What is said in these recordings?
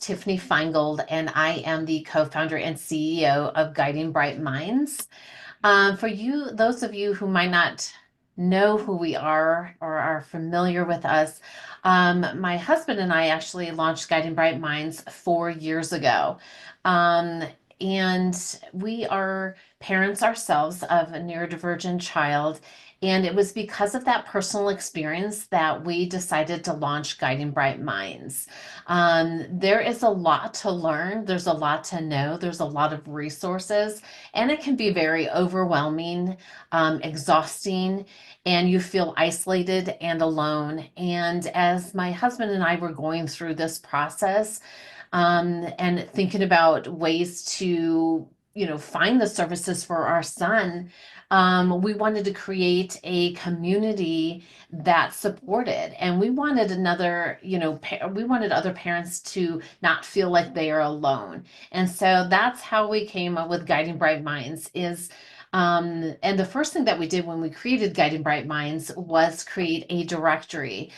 Tiffany Feingold, and I am the co-founder and CEO of Guiding Bright Minds. For you, those of you who might not know who we are or are familiar with us, my husband and I actually launched Guiding Bright Minds 4 years ago. Um, and we are parents ourselves of a neurodivergent child. And it was because of that personal experience that we decided to launch Guiding Bright Minds. There is a lot to learn, there's a lot to know, there's a lot of resources, and it can be very overwhelming, exhausting, and you feel isolated and alone. And as my husband and I were going through this process, and thinking about ways to, find the services for our son, we wanted to create a community that supported, and we wanted we wanted other parents to not feel like they are alone. And so that's how we came up with Guiding Bright Minds and the first thing that we did when we created Guiding Bright Minds was create a directory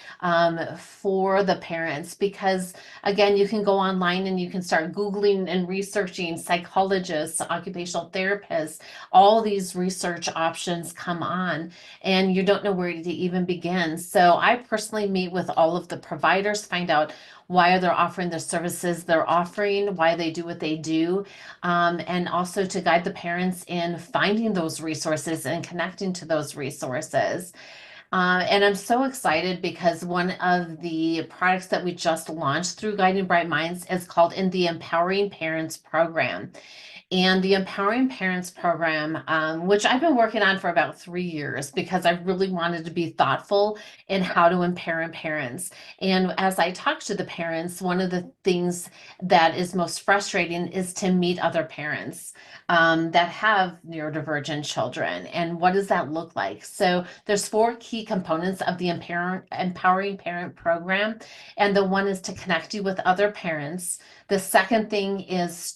for the parents, because again, you can go online and you can start Googling and researching psychologists, occupational therapists, all these research options come on, and you don't know where to even begin. So I personally meet with all of the providers, find out why they're offering the services they're offering, why they do what they do, and also to guide the parents in finding those resources and connecting to those resources. And I'm so excited because one of the products that we just launched through Guiding Bright Minds is called in the Empowering Parents Program. And the Empowering Parents Program, which I've been working on for about 3 years because I really wanted to be thoughtful in how to empower parents. And as I talk to the parents, one of the things that is most frustrating is to meet other parents that have neurodivergent children. And what does that look like? So there's four key components of the Empowering Parent Program. And the one is to connect you with other parents. The second thing is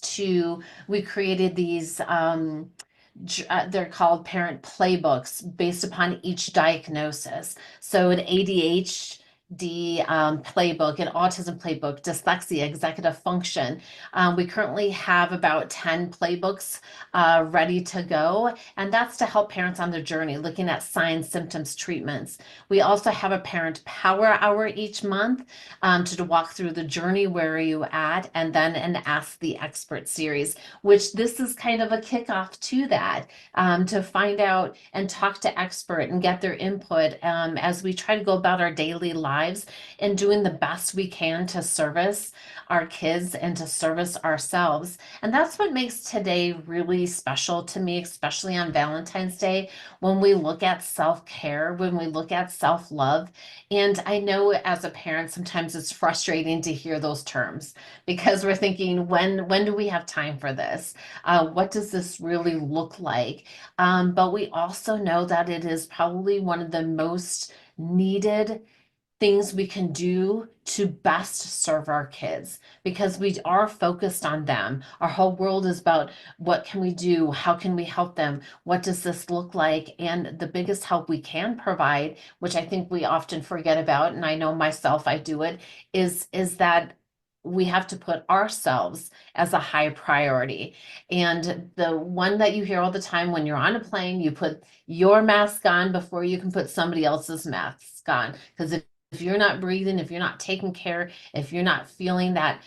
we created these, they're called parent playbooks based upon each diagnosis. So an ADHD playbook, an autism playbook, dyslexia, executive function. We currently have about 10 playbooks ready to go, and that's to help parents on their journey, looking at signs, symptoms, treatments. We also have a parent power hour each month to walk through the journey, where are you at, and then an Ask the Expert series, which this is kind of a kickoff to that, to find out and talk to expert and get their input as we try to go about our daily lives and doing the best we can to service our kids and to service ourselves. And that's what makes today really special to me, especially on Valentine's Day, when we look at self-care, when we look at self-love. And I know as a parent, sometimes it's frustrating to hear those terms because we're thinking, when do we have time for this? What does this really look like? But we also know that it is probably one of the most needed things we can do to best serve our kids, because we are focused on them. Our whole world is about what can we do? How can we help them? What does this look like? And the biggest help we can provide, which I think we often forget about, and I know myself, I do it, is that we have to put ourselves as a high priority. And the one that you hear all the time, when you're on a plane, you put your mask on before you can put somebody else's mask on. Because if you're not breathing, if you're not taking care, if you're not feeling that,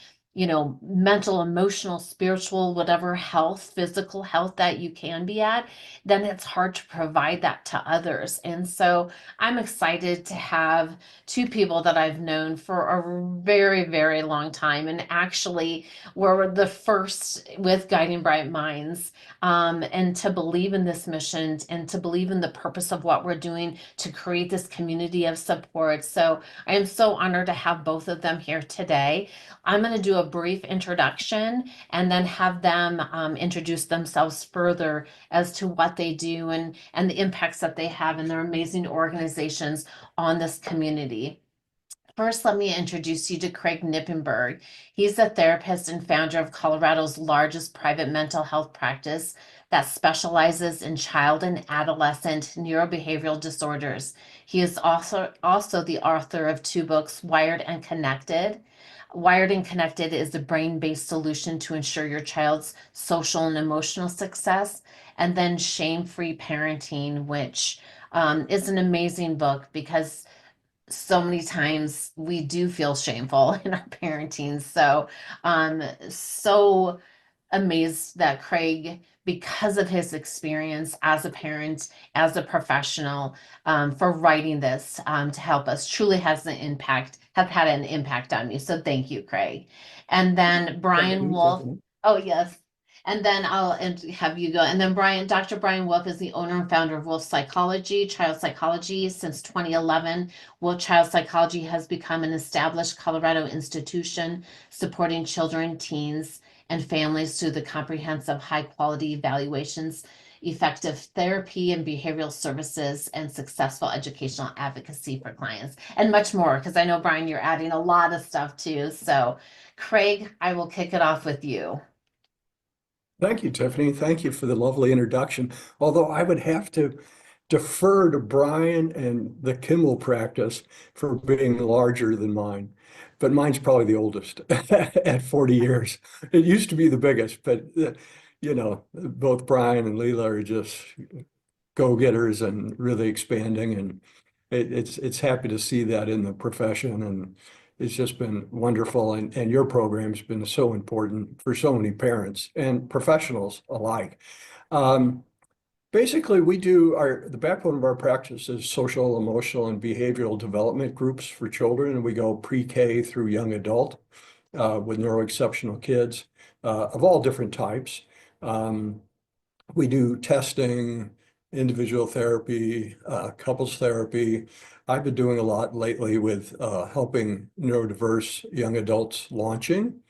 mental, emotional, spiritual, whatever health, physical health that you can be at, then it's hard to provide that to others. And so I'm excited to have two people that I've known for a very, very long time, and actually were the first with Guiding Bright Minds, and to believe in this mission and to believe in the purpose of what we're doing to create this community of support. So I am so honored to have both of them here today. I'm going to do a brief introduction and then have them introduce themselves further as to what they do and the impacts that they have in their amazing organizations on this community. First, let me introduce you to Craig Nippenberg. He's a therapist and founder of Colorado's largest private mental health practice that specializes in child and adolescent neurobehavioral disorders. He is also the author of two books, Wired and Connected, Wired and Connected is a brain-based solution to ensure your child's social and emotional success. And then Shame-Free Parenting, which is an amazing book because so many times we do feel shameful in our parenting. So amazed that Craig, because of his experience as a parent, as a professional, for writing this to help us, truly have had an impact on me. So thank you, Craig. And then Thank Brian you, Wolf. Tiffany. Oh, yes. And then have you go. And then Dr. Brian Wolf is the owner and founder of Wolf Psychology, Child Psychology. Since 2011, Wolf Child Psychology has become an established Colorado institution supporting children, teens, and families through the comprehensive high quality evaluations, effective therapy and behavioral services, and successful educational advocacy for clients, and much more. Because I know, Brian, you're adding a lot of stuff too. So, Craig, I will kick it off with you. Thank you, Tiffany. Thank you for the lovely introduction. Although I would have to defer to Brian and the Kimmel practice for being larger than mine. But mine's probably the oldest at 40 years. It used to be the biggest, but both Brian and Leela are just go-getters and really expanding. And it's happy to see that in the profession. And it's just been wonderful. And your program's been so important for so many parents and professionals alike. Um, Basically, we do the backbone of our practice is social, emotional, and behavioral development groups for children. And we go pre-K through young adult with neuroexceptional kids of all different types. Um, we do testing, individual therapy, couples therapy. I've been doing a lot lately with helping neurodiverse young adults launching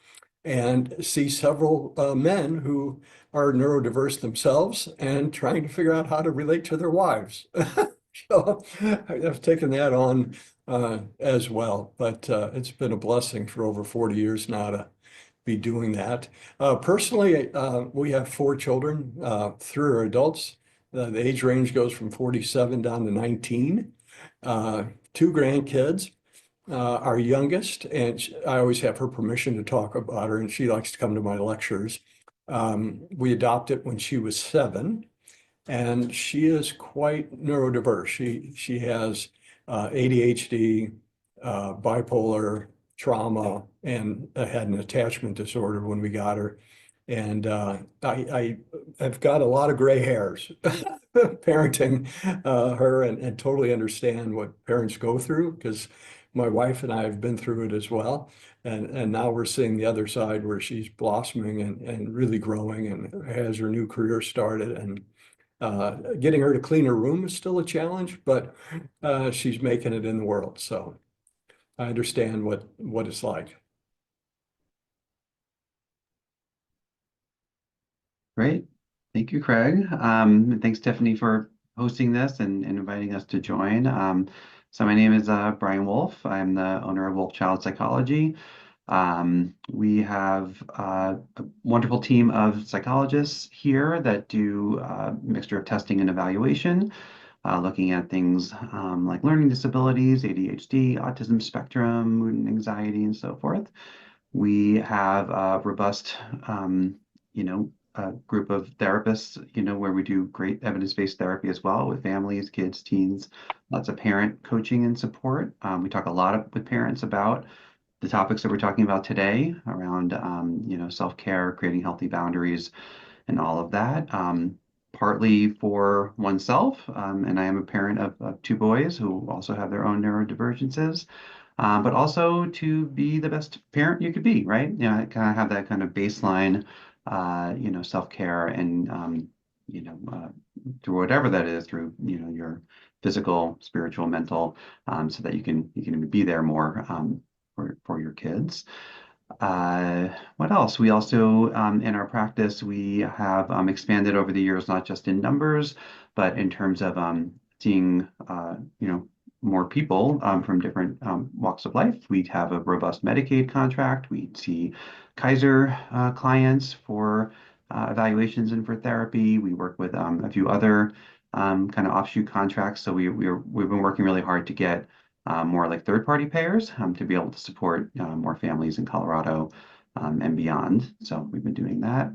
and see several men who are neurodiverse themselves and trying to figure out how to relate to their wives. So I've taken that on as well, but it's been a blessing for over 40 years now to be doing that. Personally, we have four children, three are adults. The age range goes from 47 down to 19. Two grandkids. Our youngest, and I always have her permission to talk about her, and she likes to come to my lectures. We adopted when she was 7, and she is quite neurodiverse. She has ADHD, bipolar, trauma, and had an attachment disorder when we got her. And I've got a lot of gray hairs parenting her and totally understand what parents go through because my wife and I have been through it as well. And now we're seeing the other side where she's blossoming and really growing and has her new career started. And getting her to clean her room is still a challenge, but she's making it in the world. So I understand what it's like. Great. Thank you, Craig. And thanks, Tiffany, for hosting this and inviting us to join. So my name is Brian Wolf. I'm the owner of Wolf Child Psychology. We have a wonderful team of psychologists here that do a mixture of testing and evaluation, looking at things like learning disabilities, ADHD, autism spectrum, mood and anxiety, and so forth. We have a robust, group of therapists, where we do great evidence-based therapy as well with families, kids, teens, lots of parent coaching and support. We talk a lot with parents about the topics that we're talking about today around, self-care, creating healthy boundaries, and all of that. Partly for oneself, and I am a parent of two boys who also have their own neurodivergences, but also to be the best parent you could be, right? Kind of have that kind of baseline, self-care and, through whatever that is, through, your physical, spiritual, mental, so that you can be there more, for your kids. What else? We also, in our practice, we have expanded over the years, not just in numbers, but in terms of seeing, more people from different walks of life. We have a robust Medicaid contract. We see Kaiser clients for evaluations and for therapy. We work with a few other kind of offshoot contracts. So we've been working really hard to get more like third-party payers to be able to support more families in Colorado and beyond. So we've been doing that.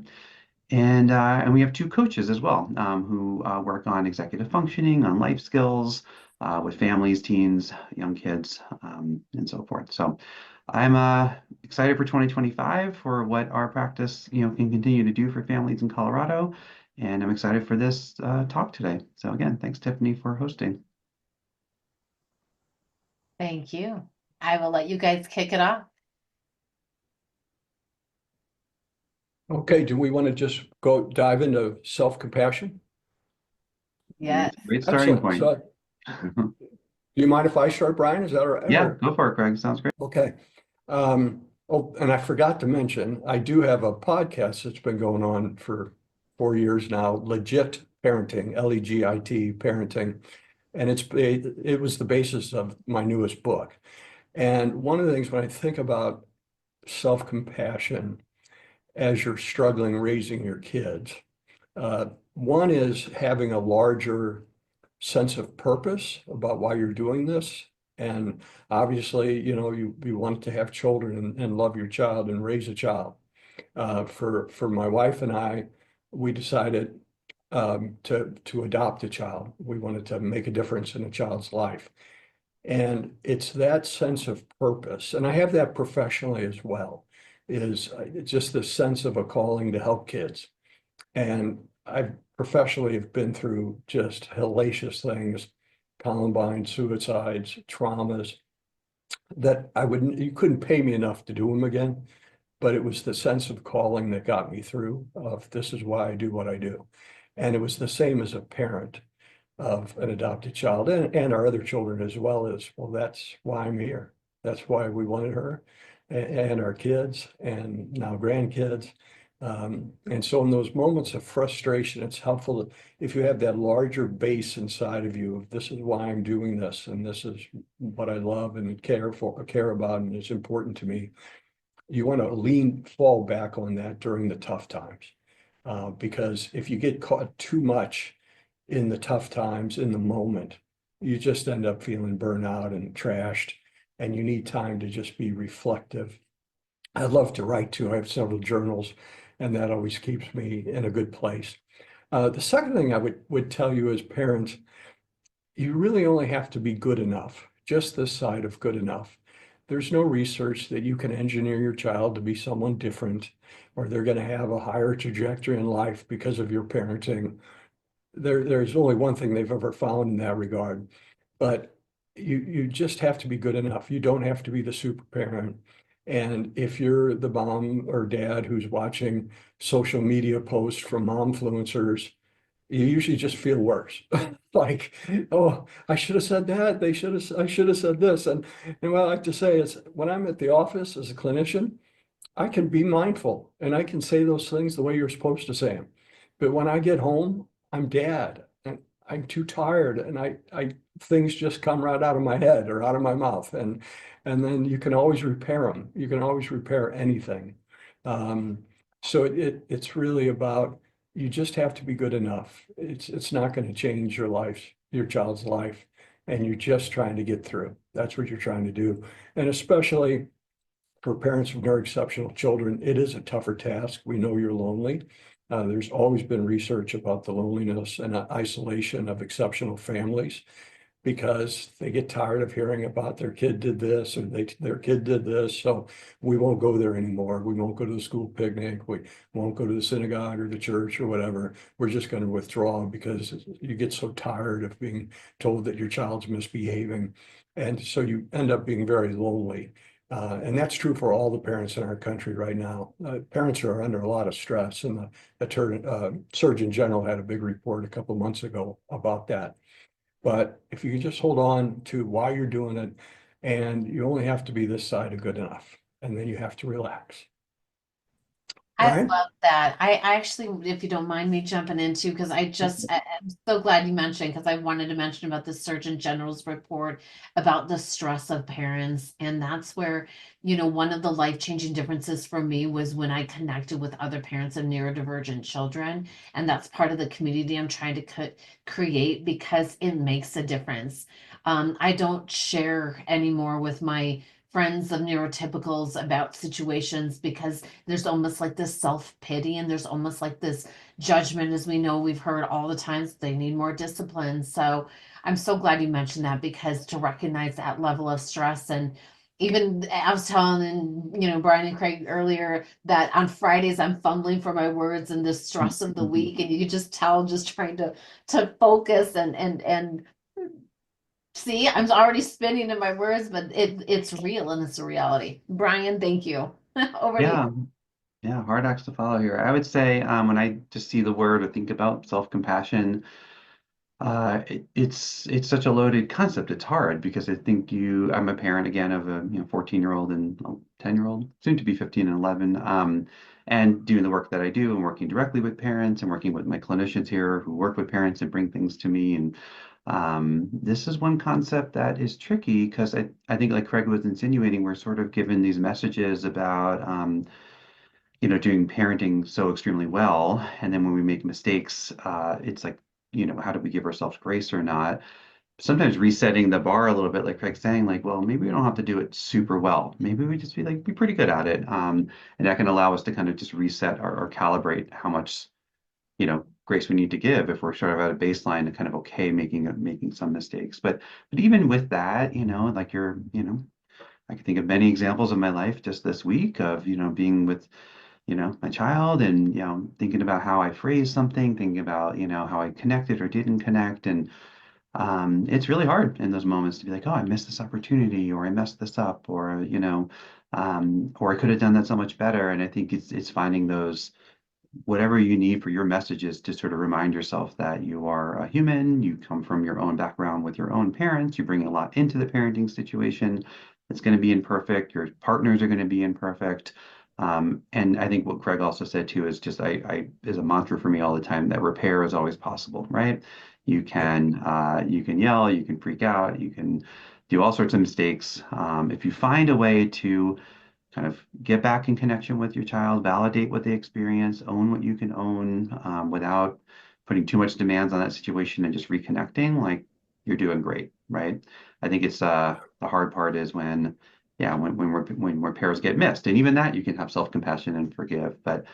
And we have two coaches as well who work on executive functioning, on life skills with families, teens, young kids, and so forth. So I'm excited for 2025 for what our practice, can continue to do for families in Colorado. And I'm excited for this talk today. So again, thanks, Tiffany, for hosting. Thank you. I will let you guys kick it off. Okay, do we want to just go dive into self-compassion? Yes. Great starting Excellent. point. So, do you mind if I start, Brian? Is that all right? Yeah, go for it, Greg. Sounds great. Okay. Oh, and I forgot to mention, I do have a podcast that's been going on for 4 years now, Legit Parenting, Legit Parenting. And it was the basis of my newest book. And one of the things when I think about self-compassion as you're struggling raising your kids, one is having a larger sense of purpose about why you're doing this. And obviously, you want to have children and love your child and raise a child. For my wife and I, we decided to adopt a child. We wanted to make a difference in a child's life. And it's that sense of purpose. And I have that professionally as well, is just the sense of a calling to help kids. And I professionally have been through just hellacious things, Columbine, suicides, traumas that you couldn't pay me enough to do them again. But it was the sense of calling that got me through of this is why I do what I do. And it was the same as a parent of an adopted child and our other children as well as, well, that's why I'm here. That's why we wanted her and our kids and now grandkids. And so in those moments of frustration, it's helpful if you have that larger base inside of you of this is why I'm doing this and this is what I love and care about and is important to me. You want to fall back on that during the tough times. Because if you get caught too much in the tough times, in the moment, you just end up feeling burnout and trashed, and you need time to just be reflective. I love to write too. I have several journals, and that always keeps me in a good place. The second thing I would tell you as parents, you really only have to be good enough, just this side of good enough. There's no research that you can engineer your child to be someone different, or they're going to have a higher trajectory in life because of your parenting. There's only one thing they've ever found in that regard. But you just have to be good enough. You don't have to be the super parent. And if you're the mom or dad who's watching social media posts from momfluencers, you usually just feel worse. Like, oh, I should have said that. I should have said this. And what I like to say is when I'm at the office as a clinician, I can be mindful and I can say those things the way you're supposed to say them. But when I get home, I'm dad and I'm too tired and I things just come right out of my head or out of my mouth. And then you can always repair them. You can always repair anything. So it's really about you just have to be good enough. It's not going to change your child's life, and you're just trying to get through. That's what you're trying to do. And especially for parents of neuroexceptional children, it is a tougher task. We know you're lonely. There's always been research about the loneliness and isolation of exceptional families because they get tired of hearing about their kid did this or their kid did this. So we won't go there anymore. We won't go to the school picnic. We won't go to the synagogue or the church or whatever. We're just going to withdraw because you get so tired of being told that your child's misbehaving. And so you end up being very lonely. And that's true for all the parents in our country right now. Parents are under a lot of stress, and the Surgeon General had a big report a couple of months ago about that. But if you can just hold on to why you're doing it, and you only have to be this side of good enough, and then you have to relax. I Brian? love that. I actually, if you don't mind me jumping into, because I'm so glad you mentioned, because I wanted to mention about the Surgeon General's report about the stress of parents. And that's where, one of the life-changing differences for me was when I connected with other parents of neurodivergent children. And that's part of the community I'm trying to create because it makes a difference. I don't share anymore with my friends of neurotypicals about situations because there's almost like this self-pity and there's almost like this judgment, as we know we've heard all the times they need more discipline. So I'm so glad you mentioned that, because to recognize that level of stress, and even I was telling, Brian and Craig earlier that on Fridays I'm fumbling for my words and the stress of the week, and you could just tell, just trying to focus and see, I'm already spinning in my words, but it's real and it's a reality. Brian, thank you. Over to you. Yeah, yeah, hard acts to follow here. I would say when I just see the word or think about self-compassion, it's such a loaded concept. It's hard because I think I'm a parent again of a 14-year-old and 10-year-old, soon to be 15 and 11, and doing the work that I do and working directly with parents and working with my clinicians here who work with parents and bring things to me. And this is one concept that is tricky because I think, like Craig was insinuating, we're sort of given these messages about doing parenting so extremely well. And then when we make mistakes, it's like, how do we give ourselves grace or not? Sometimes resetting the bar a little bit, like Craig's saying, like, well, maybe we don't have to do it super well. Maybe we just be pretty good at it. And that can allow us to kind of just reset or calibrate how much, grace we need to give if we're sort of at a baseline and kind of okay making some mistakes. But even with that, like I can think of many examples of my life just this week of, being with my child and, thinking about how I phrased something, thinking about, how I connected or didn't connect. And it's really hard in those moments to be like, oh, I missed this opportunity or I messed this up or I could have done that so much better. And I think it's finding those whatever you need for your messages to sort of remind yourself that you are a human, you come from your own background with your own parents, you bring a lot into the parenting situation. It's going to be imperfect. Your partners are going to be imperfect. And I think what Craig also said too is just I is a mantra for me all the time that repair is always possible, right? Yep. You can yell, you can freak out, you can do all sorts of mistakes. If you find a way to kind of get back in connection with your child, validate what they experience, own what you can own, without putting too much demands on that situation and just reconnecting, like you're doing great, right? I think it's the hard part is when, yeah, when repairs get missed, and even that you can have self-compassion and forgive, but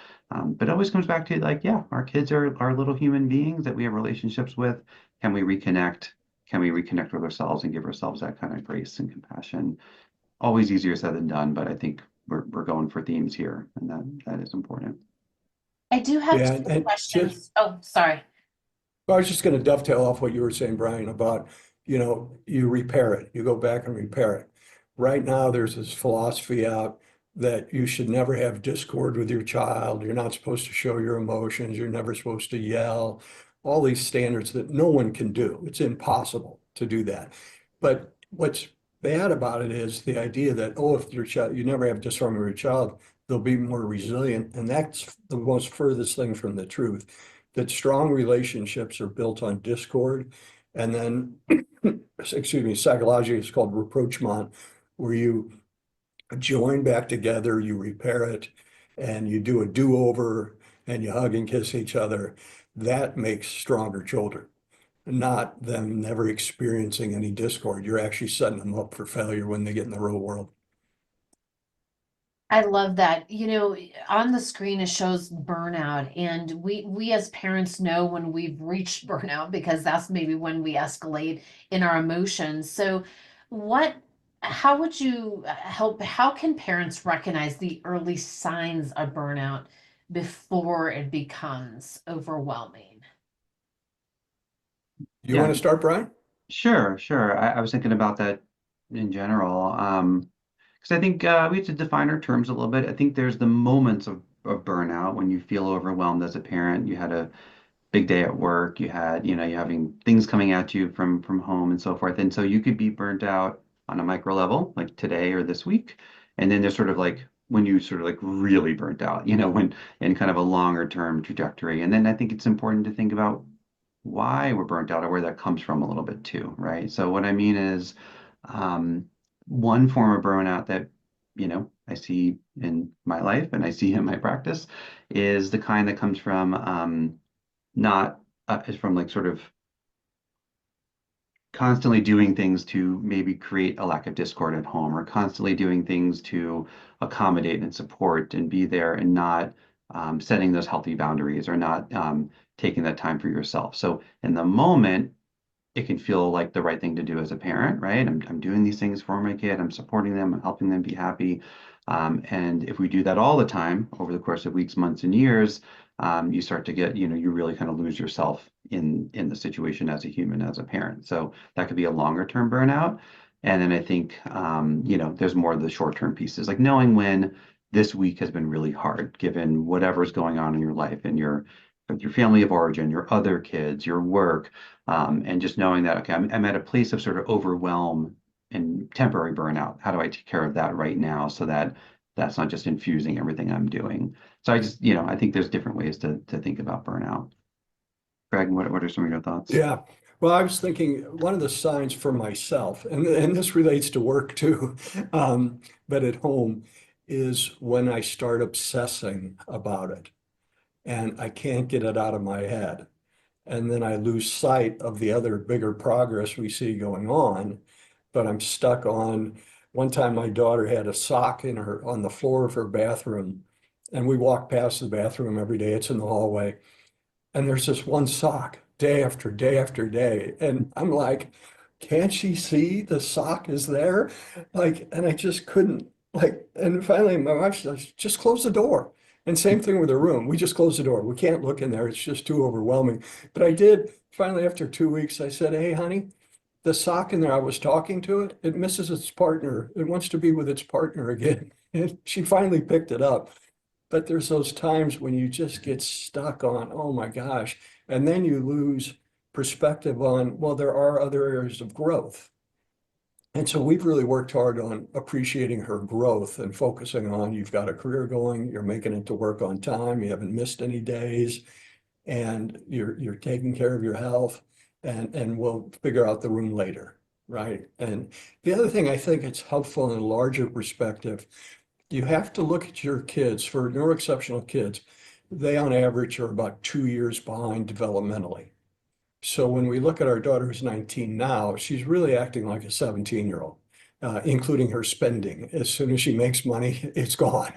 it always comes back to like, yeah, our kids are little human beings that we have relationships with. Can we reconnect? Can we reconnect with ourselves and give ourselves that kind of grace and compassion? Always easier said than done, but I think we're going for themes here, and that is important. I do have Yeah, two and just questions. Oh, sorry. I was just going to dovetail off what you were saying, Brian, about, you repair it, you go back and repair it. Right now, there's this philosophy out that you should never have discord with your child. You're not supposed to show your emotions. You're never supposed to yell. All these standards that no one can do. It's impossible to do that. But what's bad about it is the idea that, oh, if your child, you never have disharmony with your child, they'll be more resilient. And that's the most furthest thing from the truth, that strong relationships are built on discord. And then, excuse me, psychologically, it's called rapprochement, where you join back together, you repair it, and you do a do-over and you hug and kiss each other. That makes stronger children, not them never experiencing any discord. You're actually setting them up for failure when they get in the real world. I love that. On the screen it shows burnout, and we as parents know when we've reached burnout, because that's maybe when we escalate in our emotions. So what how would you help how can parents recognize the early signs of burnout before it becomes overwhelming? You Yeah, want to start, Brian? sure. I was thinking about that in general, because I think we have to define our terms a little bit. I think there's the moments of burnout when you feel overwhelmed as a parent. You had a big day at work, you're having things coming at you from home and so forth. And so you could be burnt out on a micro level, like today or this week. And then there's sort of like when you sort of like really burnt out, when in kind of a longer term trajectory. And then I think it's important to think about why we're burnt out or where that comes from a little bit too, right? So what I mean is, um, one form of burnout that, I see in my life and I see in my practice is the kind that comes from not is from like sort of constantly doing things to maybe create a lack of discord at home, or constantly doing things to accommodate and support and be there, and not setting those healthy boundaries, or not taking that time for yourself. So in the moment, it can feel like the right thing to do as a parent, right? I'm doing these things for my kid, I'm supporting them, I'm helping them be happy. And if we do that all the time over the course of weeks, months, and years, you start to get, you really kind of lose yourself in the situation as a human, as a parent. So that could be a longer term burnout. And then I think, there's more of the short term pieces, like knowing when this week has been really hard, given whatever's going on in your life and your family of origin, your other kids, your work, and just knowing that, okay, I'm at a place of sort of overwhelm and temporary burnout. How do I take care of that right now, so that that's not just infusing everything I'm doing? So I just, I think there's different ways to think about burnout. Greg, what are some of your thoughts? Yeah. Well, I was thinking one of the signs for myself, and this relates to work too, but at home, is when I start obsessing about it and I can't get it out of my head. And then I lose sight of the other bigger progress we see going on. But I'm stuck on, one time my daughter had a sock on the floor of her bathroom, and we walk past the bathroom every day. It's in the hallway. And there's this one sock day after day after day. And I'm like, can't she see the sock is there? Like, and I just couldn't, like, and finally my wife says, just close the door. And same thing with the room. We just closed the door. We can't look in there. It's just too overwhelming. But I did finally, after 2 weeks, I said, hey, honey, the sock in there, I was talking to it. It misses its partner. It wants to be with its partner again. And she finally picked it up. But there's those times when you just get stuck on, oh my gosh, and then you lose perspective on, well, there are other areas of growth. And so we've really worked hard on appreciating her growth and focusing on, you've got a career going, you're making it to work on time, you haven't missed any days, and you're taking care of your health, and we'll figure out the room later, right? And the other thing I think it's helpful in a larger perspective, you have to look at your kids. For neuroexceptional kids, they on average are about 2 years behind developmentally. So when we look at our daughter who's 19 now, she's really acting like a 17-year-old, including her spending. As soon as she makes money, it's gone.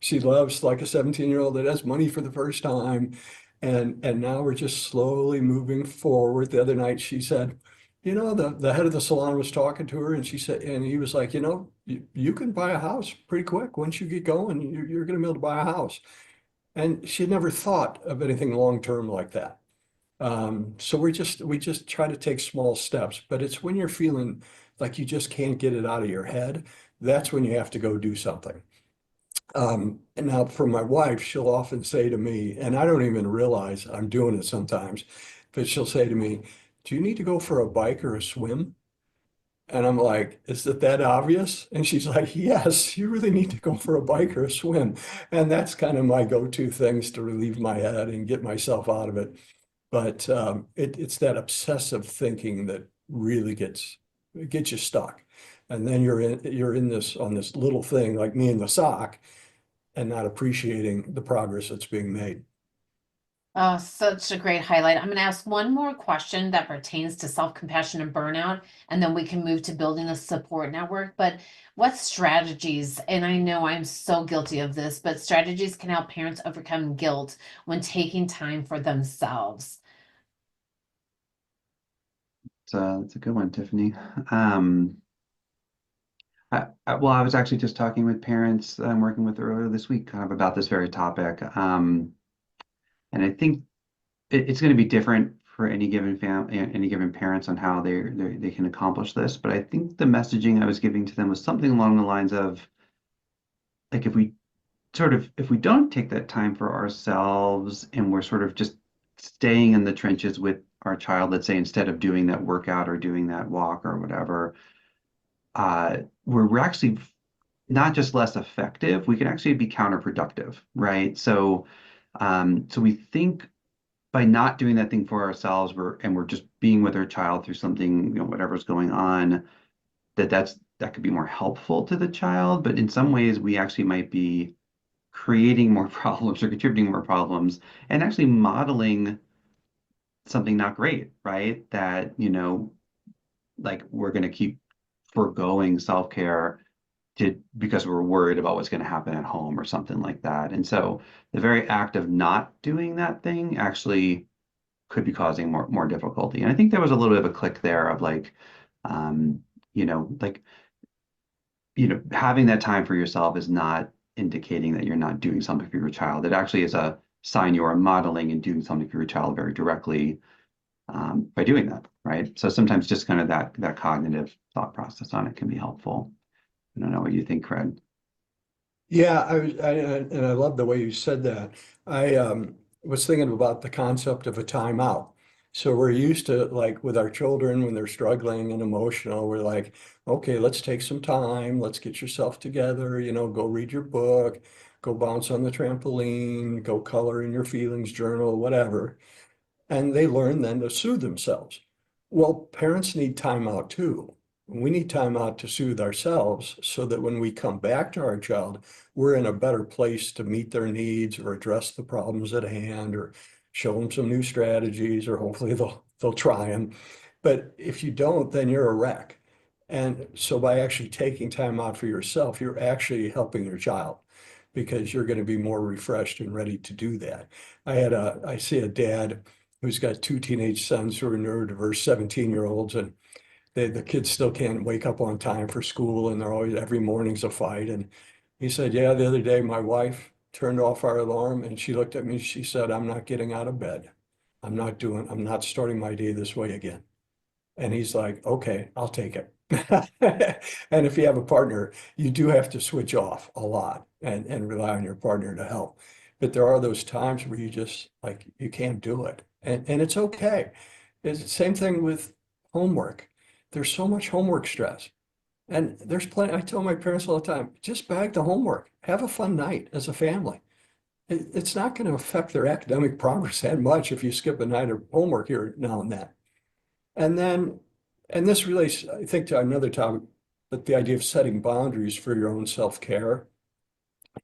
She loves like a 17-year-old that has money for the first time. And now we're just slowly moving forward. The other night she said, the head of the salon was talking to her, and she said, and he was like, you can buy a house pretty quick. Once you get going, you're going to be able to buy a house. And she had never thought of anything long-term like that. So we just try to take small steps, but it's when you're feeling like you just can't get it out of your head, that's when you have to go do something. And now for my wife, she'll often say to me, and I don't even realize I'm doing it sometimes, but she'll say to me, do you need to go for a bike or a swim? And I'm like, is it that obvious? And she's like, yes, you really need to go for a bike or a swim. And that's kind of my go-to things to relieve my head and get myself out of it. But it's that obsessive thinking that really gets you stuck. And then you're in this on this little thing like me and the sock, and not appreciating the progress that's being made. Oh, such a great highlight. I'm going to ask one more question that pertains to self-compassion and burnout, and then we can move to building a support network. But what strategies, and I know I'm so guilty of this, but strategies can help parents overcome guilt when taking time for themselves? So that's a good one, Tiffany. Well, I was actually just talking with parents that I'm working with earlier this week, kind of about this very topic. And I think it's going to be different for any given family, any given parents, on how they can accomplish this. But I think the messaging I was giving to them was something along the lines of, like, if we don't take that time for ourselves, and we're sort of just staying in the trenches with our child, let's say, instead of doing that workout or doing that walk or whatever, we're actually not just less effective, we can actually be counterproductive, right? So we think, by not doing that thing for ourselves, we're just being with our child through something, whatever's going on, that could be more helpful to the child. But in some ways, we actually might be creating more problems or contributing more problems, and actually modeling something not great, right? That, like we're going to keep foregoing self-care because we're worried about what's going to happen at home or something like that. And so the very act of not doing that thing actually could be causing more difficulty. And I think there was a little bit of a click there of like, um, like, having that time for yourself is not indicating that you're not doing something for your child. It actually is a sign you are modeling and doing something for your child very directly, by doing that, right? So sometimes just kind of that cognitive thought process on it can be helpful. I don't know what you think, Craig. Yeah, and I love the way you said that. I was thinking about the concept of a timeout. So we're used to, like, with our children when they're struggling and emotional, we're like, okay, let's take some time, let's get yourself together, go read your book, go bounce on the trampoline, go color in your feelings journal, whatever. And they learn then to soothe themselves. Well, parents need time out too. We need time out to soothe ourselves so that when we come back to our child, we're in a better place to meet their needs or address the problems at hand or show them some new strategies, or hopefully they'll try them. But if you don't, then you're a wreck. And so by actually taking time out for yourself, you're actually helping your child because you're going to be more refreshed and ready to do that. I see a dad who's got two teenage sons who are neurodiverse 17-year-olds, and the kids still can't wake up on time for school, and they're always, every morning's a fight. And he said, yeah, the other day my wife turned off our alarm and she looked at me, she said, I'm not getting out of bed. I'm not starting my day this way again. And he's like, okay, I'll take it. And if you have a partner, you do have to switch off a lot and rely on your partner to help. But there are those times where you just like, you can't do it. And it's okay. It's the same thing with homework. There's so much homework stress. And there's plenty, I tell my parents all the time, just bag the homework, have a fun night as a family. It's not going to affect their academic progress that much if you skip a night of homework here now and then. And then, and this relates, I think, to another topic, but the idea of setting boundaries for your own self-care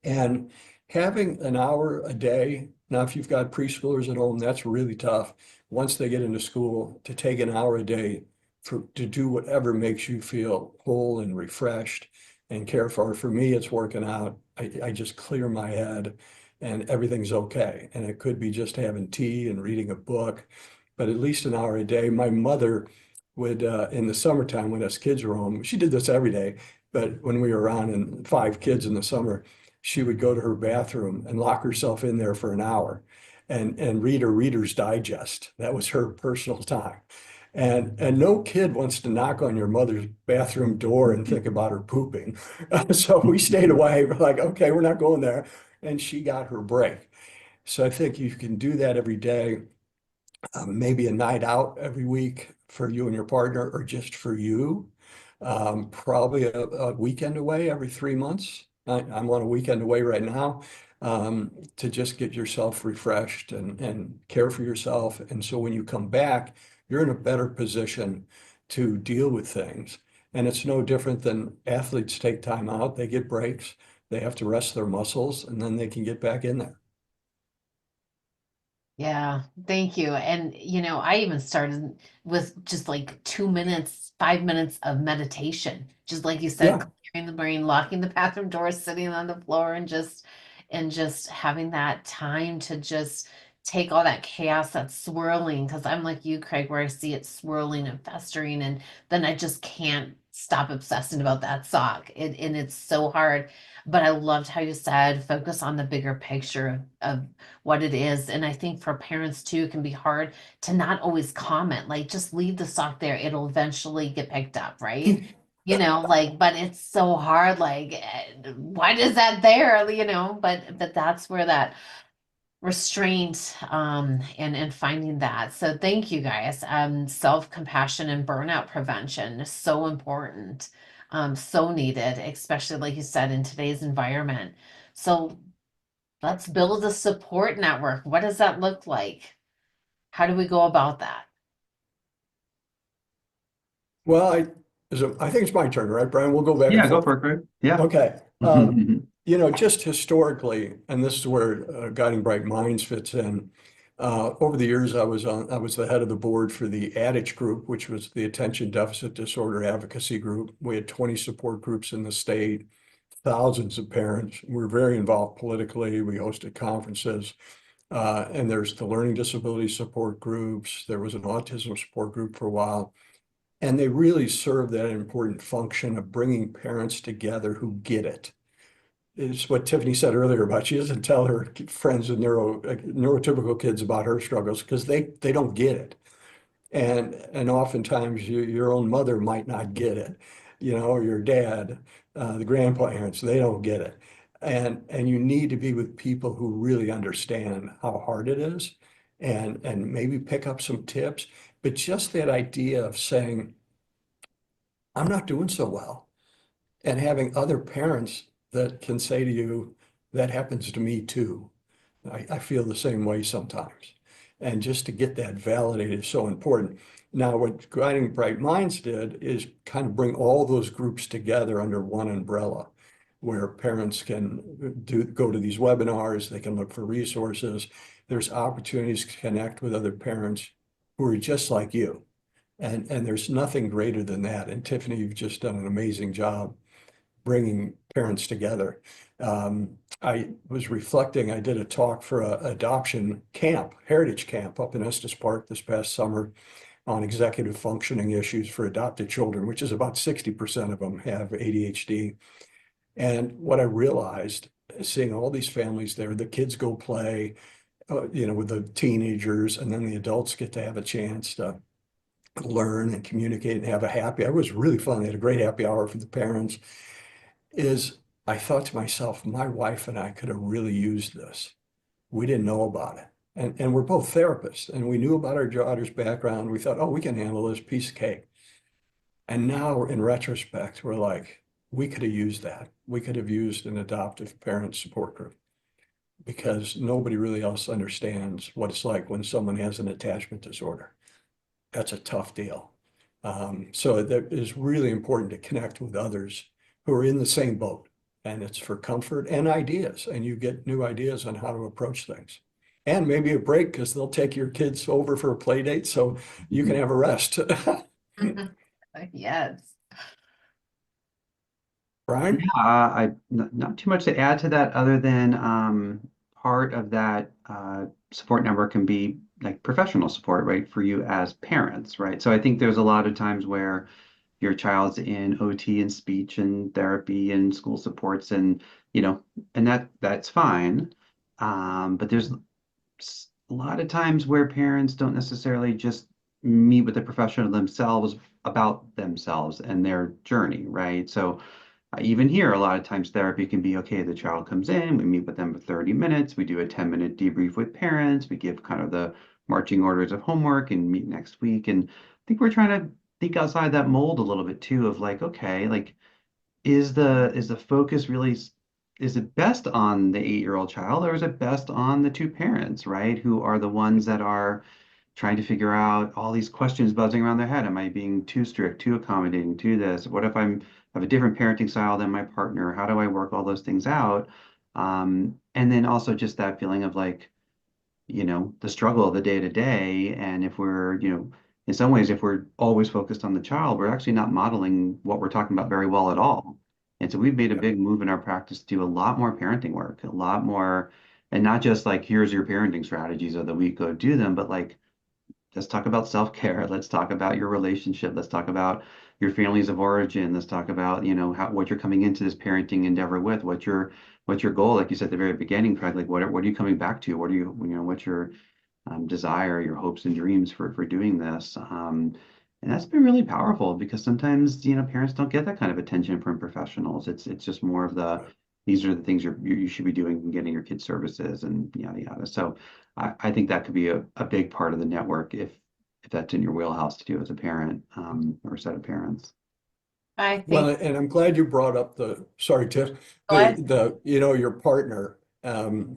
and having an hour a day. Now, if you've got preschoolers at home, that's really tough. Once they get into school, to take an hour a day to do whatever makes you feel whole and refreshed and care for. For me, it's working out. I just clear my head and everything's okay. And it could be just having tea and reading a book, but at least an hour a day. My mother would, in the summertime when us kids were home, she did this every day, but when we were around and 5 kids in the summer, she would go to her bathroom and lock herself in there for an hour and read her Reader's Digest. That was her personal time. And no kid wants to knock on your mother's bathroom door and think about her pooping. So we stayed away. We're like, okay, we're not going there. And she got her break. So I think you can do that every day, maybe a night out every week for you and your partner, or just for you. Probably a weekend away every 3 months. I'm on a weekend away right now, to just get yourself refreshed and care for yourself. And so when you come back, you're in a better position to deal with things. And it's no different than athletes take time out, they get breaks, they have to rest their muscles, and then they can get back in there. Yeah, thank you. And I even started with just like 2 minutes, 5 minutes of meditation. Just like you said, Yeah. clearing the brain, locking the bathroom door, sitting on the floor and just having that time to just take all that chaos that's swirling. Because I'm like you, Craig, where I see it swirling and festering, and then I just can't stop obsessing about that sock. And it's so hard. But I loved how you said focus on the bigger picture of what it is. And I think for parents too, it can be hard to not always comment, like just leave the sock there. It'll eventually get picked up, right? Like, but it's so hard, like, why is that there? But that's where that restraint and finding that. So thank you guys. Self-compassion and burnout prevention is so important, so needed, especially like you said in today's environment. So let's build a support network. What does that look like? How do we go about that? Well, I think it's my turn, right, Brian? We'll go back and Yeah, go forth. for it, Craig. Yeah. Okay. Just historically, and this is where Guiding Bright Minds fits in. Over the years, I was the head of the board for the ADDICH group, which was the Attention Deficit Disorder Advocacy Group. We had 20 support groups in the state, thousands of parents. We're very involved politically. We hosted conferences. And there's the learning disability support groups. There was an autism support group for a while. And they really serve that important function of bringing parents together who get it. It's what Tiffany said earlier about she doesn't tell her friends with neurotypical kids about her struggles because they don't get it. And oftentimes your own mother might not get it, or your dad, the grandparents, they don't get it. And you need to be with people who really understand how hard it is and maybe pick up some tips. But just that idea of saying, I'm not doing so well, and having other parents that can say to you, that happens to me too. I feel the same way sometimes. And just to get that validated is so important. Now, what Guiding Bright Minds did is kind of bring all those groups together under one umbrella, where parents can go to these webinars, they can look for resources. There's opportunities to connect with other parents who are just like you. And there's nothing greater than that. And Tiffany, you've just done an amazing job bringing parents together. I was reflecting, I did a talk for an adoption camp, heritage camp up in Estes Park this past summer on executive functioning issues for adopted children, which is about 60% of them have ADHD. And what I realized, seeing all these families there, the kids go play, with the teenagers, and then the adults get to have a chance to learn and communicate and have a happy. It was really fun. They had a great happy hour for the parents. I thought to myself, my wife and I could have really used this. We didn't know about it. And we're both therapists, and we knew about our daughter's background. We thought, oh, we can handle this piece of cake. And now in retrospect, we're like, we could have used that. We could have used an adoptive parent support group because nobody really else understands what it's like when someone has an attachment disorder. That's a tough deal. So that is really important to connect with others who are in the same boat. And it's for comfort and ideas. And you get new ideas on how to approach things. And maybe a break because they'll take your kids over for a play date so you can have a rest. Yes. Brian? Not too much to add to that other than part of that support network can be like professional support, right, for you as parents, right? So I think there's a lot of times where your child's in OT and speech and therapy and school supports and and that's fine. But there's a lot of times where parents don't necessarily just meet with the professional themselves about themselves and their journey, right? So even here, a lot of times therapy can be okay. The child comes in, we meet with them for 30 minutes, we do a 10-minute debrief with parents, we give kind of the marching orders of homework and meet next week. And I think we're trying to think outside that mold a little bit too of like, okay, like is the focus really is it best on the 8-year-old child or is it best on the two parents, right? Who are the ones that are trying to figure out all these questions buzzing around their head. Am I being too strict, too accommodating, too this? What if have a different parenting style than my partner? How do I work all those things out? And then also just that feeling of like, the struggle of the day to day. And if we're, in some ways, if we're always focused on the child, we're actually not modeling what we're talking about very well at all. And so we've made a big move in our practice to do a lot more parenting work, a lot more, and not just like, here's your parenting strategies of the week, go do them, but like, let's talk about self-care. Let's talk about your relationship. Let's talk about your families of origin. Let's talk about, what you're coming into this parenting endeavor with. What's your goal? Like you said at the very beginning, Craig, like what are you coming back to? What are you, what's your desire, your hopes and dreams for doing this? And that's been really powerful because sometimes, parents don't get that kind of attention from professionals. It's just more of these are the things you should be doing and getting your kids services and yada yada. So I think that could be a big part of the network if that's in your wheelhouse to do as a parent or a set of parents. I think, Well, and I'm glad you brought up sorry, Tiff, go ahead. your partner,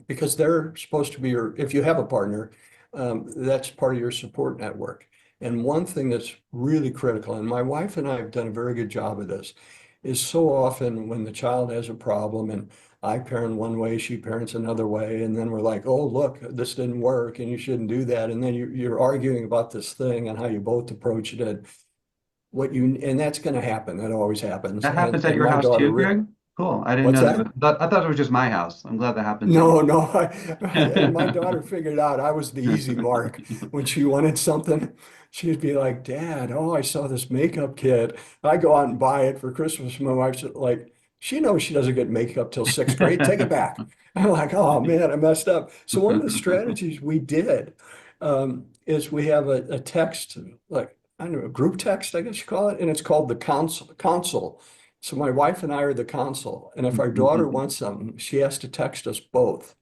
because they're supposed to be if you have a partner, that's part of your support network. And one thing that's really critical, and my wife and I have done a very good job of this, is so often when the child has a problem, and I parent one way, she parents another way, and then we're like, oh, look, this didn't work, and you shouldn't do that. And then you're arguing about this thing and how you both approached it. And that's going to happen. That always happens. That happens at And your my house daughter, too, Greg? Cool. I didn't what's know that? that. I thought it was just my house. I'm glad that happens at No, your no. And my daughter figured out I was the easy mark. When she wanted something, she'd be like, Dad, oh, I saw this makeup kit. I go out and buy it for Christmas. My wife's like, she knows she doesn't get makeup till sixth grade. Take it back. I'm like, oh man, I messed up. So one of the strategies we did is we have a text, like, I don't know, a group text, I guess you call it, and it's called the console. So my wife and I are the console. And if our daughter wants something, she has to text us both.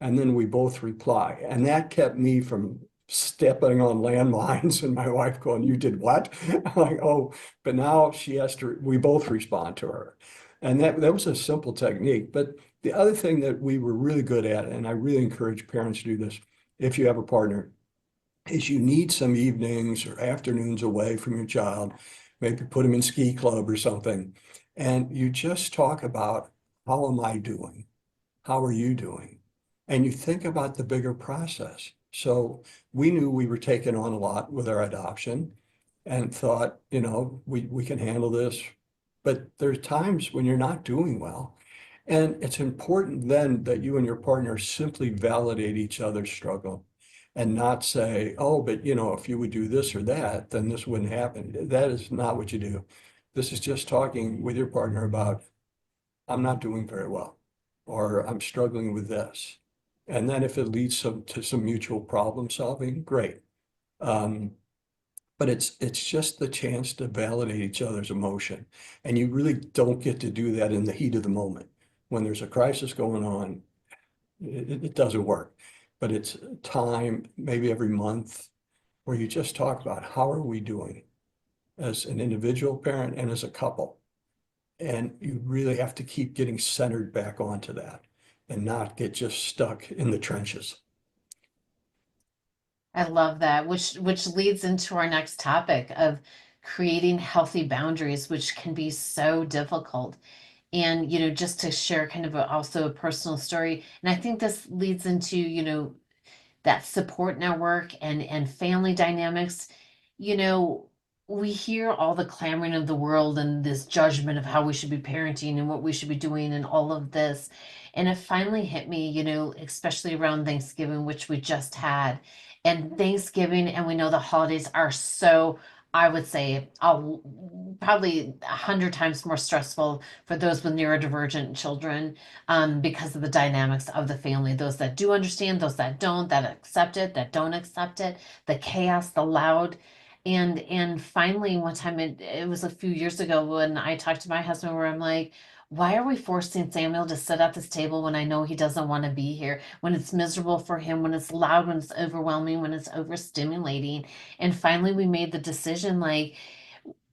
And then we both reply. And that kept me from stepping on landmines and my wife going, you did what? I'm like, oh, but now she has to, we both respond to her. And that was a simple technique. But the other thing that we were really good at, and I really encourage parents to do this, if you have a partner, is you need some evenings or afternoons away from your child, maybe put them in ski club or something, and you just talk about, how am I doing? How are you doing? And you think about the bigger process. So we knew we were taking on a lot with our adoption and thought, we can handle this. But there's times when you're not doing well. And it's important then that you and your partner simply validate each other's struggle and not say, oh, but if you would do this or that, then this wouldn't happen. That is not what you do. This is just talking with your partner about, I'm not doing very well, or I'm struggling with this. And then if it leads to some mutual problem solving, great. Um, but it's just the chance to validate each other's emotion. And you really don't get to do that in the heat of the moment. When there's a crisis going on, it doesn't work. But it's time, maybe every month, where you just talk about, how are we doing as an individual parent and as a couple? And you really have to keep getting centered back onto that and not get just stuck in the trenches. I love that, which leads into our next topic of creating healthy boundaries, which can be so difficult. And just to share kind of also a personal story, and I think this leads into that support network and family dynamics. you know we hear all the clamoring of the world and this judgment of how we should be parenting and what we should be doing and all of this, and it finally hit me, especially around Thanksgiving, which we just had. And Thanksgiving, and we know the holidays are so, I would say, probably 100 times more stressful for those with neurodivergent children, because of the dynamics of the family. Those that do understand, those that don't, that accept it, that don't accept it, the chaos, the loud. And finally, one time, it was a few years ago when I talked to my husband, where I'm like, why are we forcing Samuel to sit at this table when I know he doesn't want to be here? When it's miserable for him, when it's loud, when it's overwhelming, when it's overstimulating. And finally, we made the decision, like,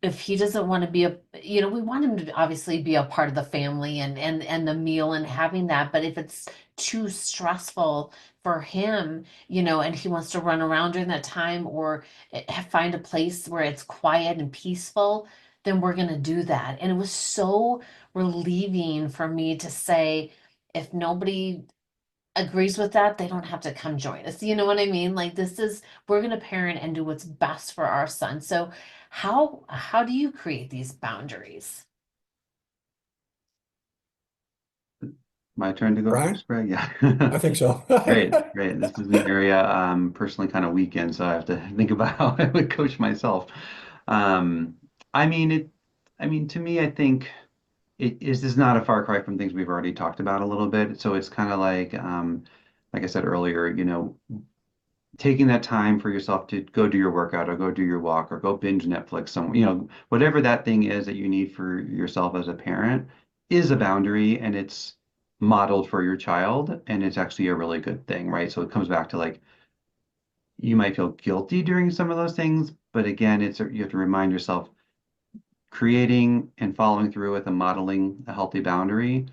if he doesn't want to be we want him to obviously be a part of the family and the meal and having that. But if it's too stressful for him, and he wants to run around during that time, or find a place where it's quiet and peaceful, then we're going to do that. And it was so relieving for me to say, if nobody agrees with that, they don't have to come join us. You know what I mean? Like, we're going to parent and do what's best for our son. So how do you create these boundaries? My turn to go Brian, first, Greg? Yeah. I think so. Great, great. This is an area I'm personally kind of weak in, so I have to think about how I would coach myself. Um, I mean, to me, I think this is not a far cry from things we've already talked about a little bit. So it's kind of like I said earlier, taking that time for yourself to go do your workout or go do your walk or go binge Netflix, whatever that thing is that you need for yourself as a parent is a boundary, and it's modeled for your child, and it's actually a really good thing, right? So it comes back to, like, you might feel guilty during some of those things, but again, you have to remind yourself, creating and following through with and modeling a healthy boundary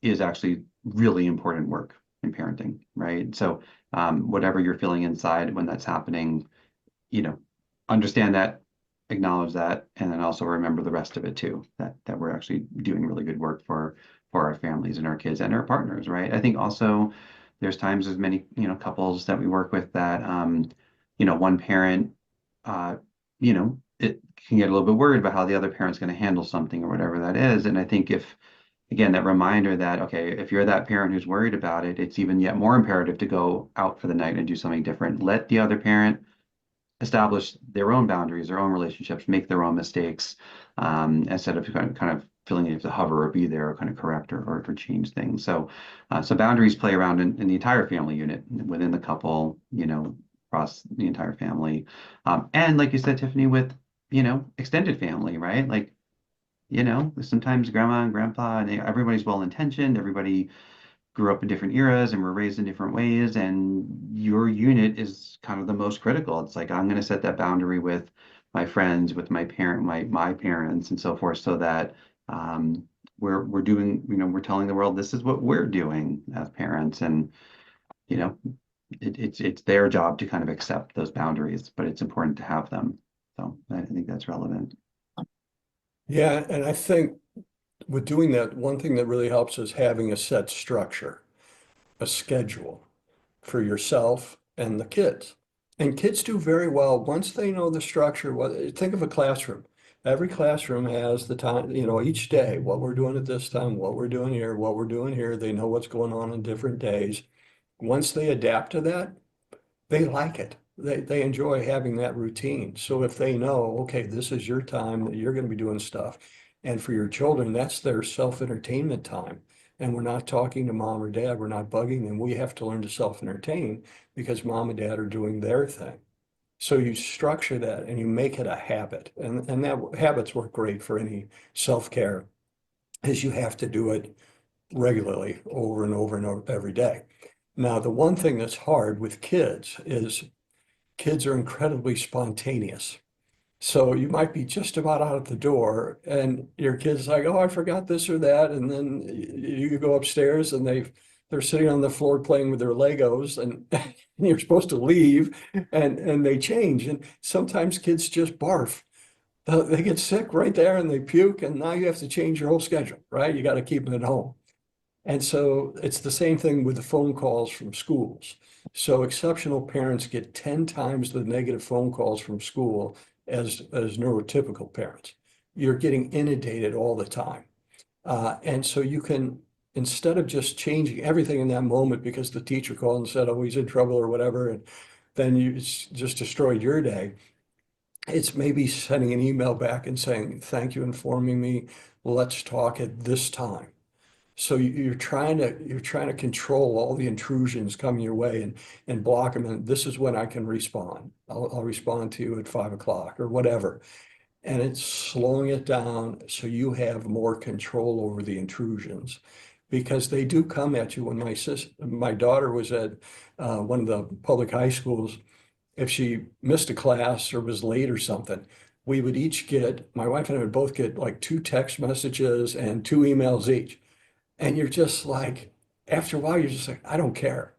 is actually really important work in parenting, right? So whatever you're feeling inside when that's happening, you know, understand that, acknowledge that, and then also remember the rest of it too, that we're actually doing really good work for our families and our kids and our partners, right? I think also there's times as many, couples that we work with that, one parent, uh, it can get a little bit worried about how the other parent's going to handle something or whatever that is. And I think if, again, that reminder that, okay, if you're that parent who's worried about it, it's even yet more imperative to go out for the night and do something different. Let the other parent establish their own boundaries, their own relationships, make their own mistakes, instead of kind of feeling you have to hover or be there or kind of correct or change things. So boundaries play around in the entire family unit within the couple, across the entire family. And like you said, Tiffany, with, extended family, right? Like, sometimes grandma and grandpa and everybody's well-intentioned, everybody grew up in different eras and were raised in different ways, and your unit is kind of the most critical. It's like I'm going to set that boundary with my friends, with my parents, and so forth, so that we're doing, we're telling the world this is what we're doing as parents, and you know, it's their job to kind of accept those boundaries, but it's important to have them. So I think that's relevant. Yeah, and I think with doing that, one thing that really helps is having a set structure, a schedule for yourself and the kids. And kids do very well once they know the structure. Think of a classroom. Every classroom has the time, each day, what we're doing at this time, what we're doing here, what we're doing here. They know what's going on different days. Once they adapt to that, they like it. They enjoy having that routine. So if they know, okay, this is your time that you're going to be doing stuff. And for your children, that's their self-entertainment time. And we're not talking to mom or dad. We're not bugging them. We have to learn to self-entertain because mom and dad are doing their thing. So you structure that and you make it a habit. And that habits work great for any self-care, is you have to do it regularly over and over and over every day. Now, the one thing that's hard with kids is kids are incredibly spontaneous. So you might be just about out the door and your kid's like, oh, I forgot this or that. And then you go upstairs and they're sitting on the floor playing with their Legos and you're supposed to leave and they change. And sometimes kids just barf. They get sick right there and they puke and now you have to change your whole schedule, right? You got to keep them at home. And so it's the same thing with the phone calls from schools. So exceptional parents get 10 times the negative phone calls from school as neurotypical parents. You're getting inundated all the time. And so you can, instead of just changing everything in that moment because the teacher called and said, oh, he's in trouble or whatever, and then it's just destroyed your day, it's maybe sending an email back and saying, thank you informing me. Let's talk at this time. So you're trying to control all the intrusions coming your way and block them. And this is when I can respond. I'll respond to you at 5 o'clock or whatever. And it's slowing it down so you have more control over the intrusions because they do come at you. When my daughter was at one of the public high schools, if she missed a class or was late or something, we would each my wife and I would both get like 2 text messages and 2 emails each. And you're just like, after a while, you're just like, I don't care.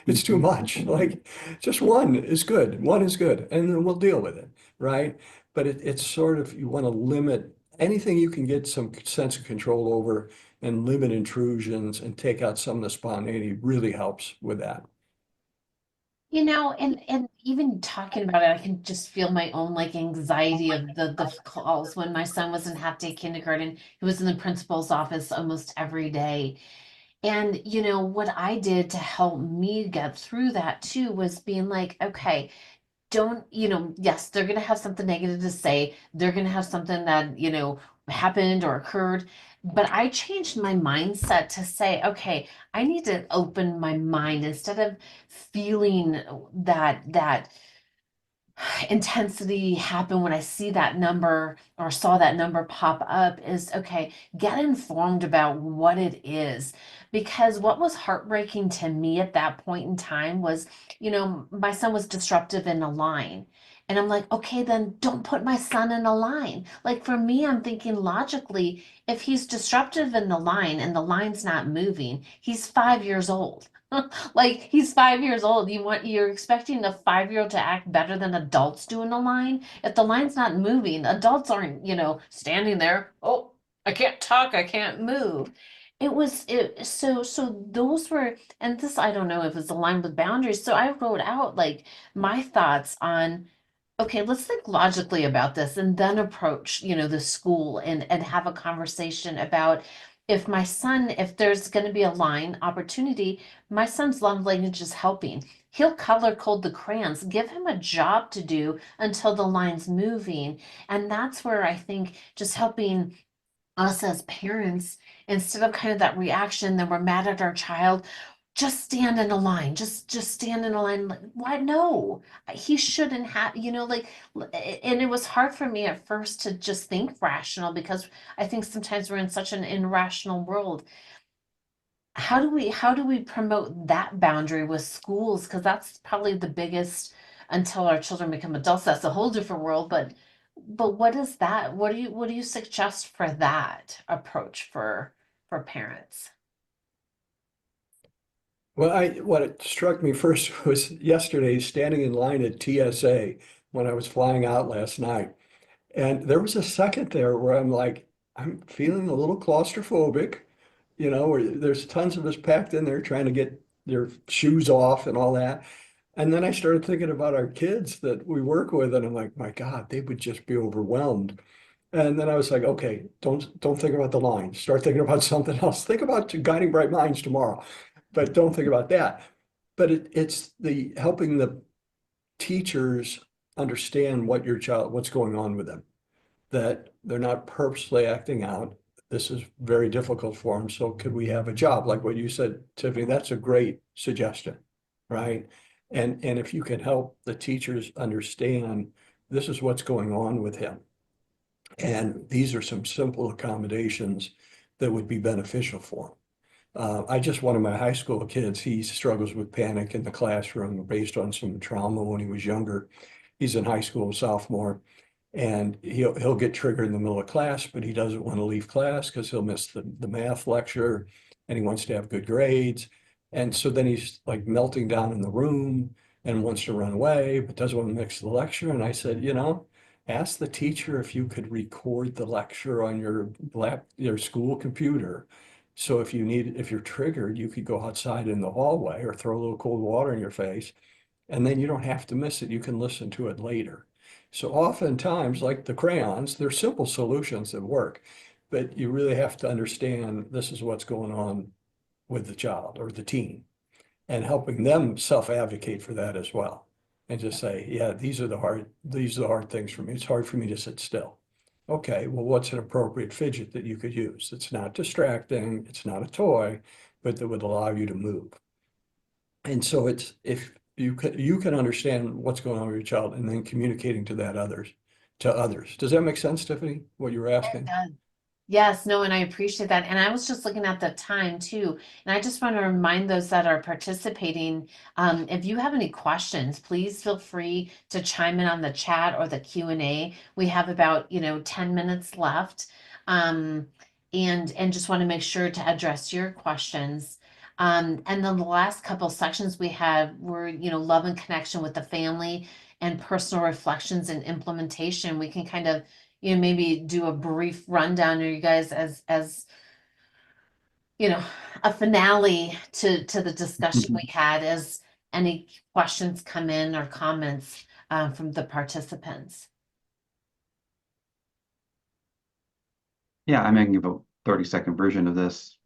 It's too much. Like, just one is good. One is good. And then we'll deal with it, right? But it's sort of, you want to limit anything you can get some sense of control over and limit intrusions and take out some of the spontaneity really helps with that. And even talking about it, I can just feel my own like anxiety of the calls when my son was in half day kindergarten. He was in the principal's office almost every day. And what I did to help me get through that too was being like, okay, don't, yes, they're going to have something negative to say. They're going to have something that, happened or occurred. But I changed my mindset to say, okay, I need to open my mind instead of feeling that intensity happen when I see that number or saw that number pop up is okay, get informed about what it is. Because what was heartbreaking to me at that point in time was, my son was disruptive in a line. And I'm like, okay, then don't put my son in a line. Like for me, I'm thinking logically, if he's disruptive in the line and the line's not moving, he's 5 years old. Like he's 5 years old. You're expecting a 5-year-old to act better than adults do in a line. If the line's not moving, adults aren't, standing there. Oh, I can't talk, I can't move. So those were, and this I don't know if it's aligned with boundaries. So I wrote out like my thoughts on, okay, let's think logically about this and then approach, the school and have a conversation about if my son, if there's going to be a line opportunity, my son's love language is helping. He'll color code the crayons, give him a job to do until the line's moving. And that's where I think just helping us as parents, instead of kind of that reaction that we're mad at our child, just stand in a line, just stand in a line. Like, why? No, he shouldn't have, like, and it was hard for me at first to just think rational because I think sometimes we're in such an irrational world. How do we promote that boundary with schools? Because that's probably the biggest, until our children become adults, that's a whole different world. But what is that? What do you suggest for that approach for parents? Well, what it struck me first was yesterday standing in line at TSA when I was flying out last night. And there was a second there where I'm like, I'm feeling a little claustrophobic, where there's tons of us packed in there trying to get their shoes off and all that. And then I started thinking about our kids that we work with, and I'm like, my God, they would just be overwhelmed. And then I was like, okay, don't think about the line. Start thinking about something else. Think about guiding bright minds tomorrow, but don't think about that. But it's the helping the teachers understand what's going on with them, that they're not purposely acting out. This is very difficult for them. So could we have a job? Like what you said, Tiffany, that's a great suggestion, right? And if you can help the teachers understand this is what's going on with him. And these are some simple accommodations that would be beneficial for him. I just, one of my high school kids, he struggles with panic in the classroom based on some trauma when he was younger. He's in high school, sophomore, and he'll get triggered in the middle of class, but he doesn't want to leave class because he'll miss the math lecture and he wants to have good grades. And so then he's like melting down in the room and wants to run away, but doesn't want to mix the lecture. And I said, ask the teacher if you could record the lecture on your school computer. So if you're triggered, you could go outside in the hallway or throw a little cold water in your face, and then you don't have to miss it. You can listen to it later. So oftentimes, like the crayons, they're simple solutions that work, but you really have to understand this is what's going on with the child or the teen and helping them self-advocate for that as well. And just say, yeah, these are the hard things for me. It's hard for me to sit still. Okay, well, what's an appropriate fidget that you could use? It's not distracting, it's not a toy, but that would allow you to move. And so it's if you can understand what's going on with your child and then communicating to others. Does that make sense, Tiffany? What you were It asking? does. Yes, no, and I appreciate that. And I was just looking at the time too. And I just want to remind those that are participating, if you have any questions, please feel free to chime in on the chat or the Q&A. We have about, 10 minutes left. Um, and just want to make sure to address your questions. And then the last couple sections we had were, love and connection with the family and personal reflections and implementation. We can kind of maybe do a brief rundown of you guys as you know a finale to the discussion we had, as any questions come in or comments from the participants. Yeah, I'm making a 30-second version of this.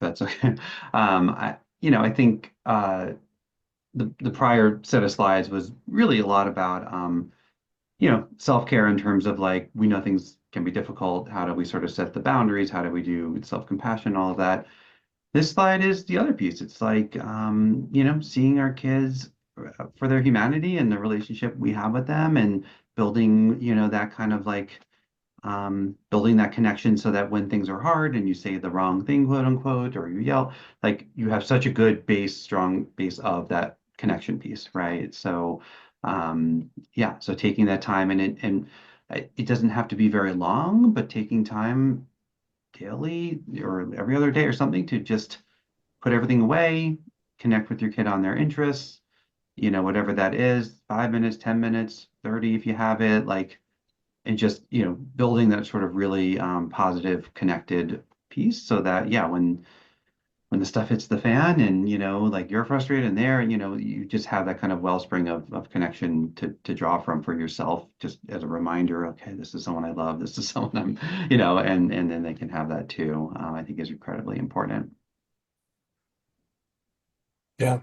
That's okay. I think the prior set of slides was really a lot about self-care in terms of like we know things can be difficult. How do we sort of set the boundaries? How do we do self-compassion, all of that? This slide is the other piece. It's like seeing our kids for their humanity and the relationship we have with them and building, that kind of like building that connection so that when things are hard and you say the wrong thing, quote unquote, or you yell, like you have such a good base, strong base of that connection piece, right? So, yeah, so taking that time and it doesn't have to be very long, but taking time daily or every other day or something to just put everything away, connect with your kid on their interests, whatever that is, 5 minutes, 10 minutes, 30 if you have it, like and just building that sort of really positive connected piece so that, yeah, when the stuff hits the fan and, like you're frustrated and there, you just have that kind of wellspring of connection to draw from for yourself, just as a reminder, okay, this is someone I love, this is someone and then they can have that too, I think is incredibly important. Yeah.